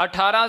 18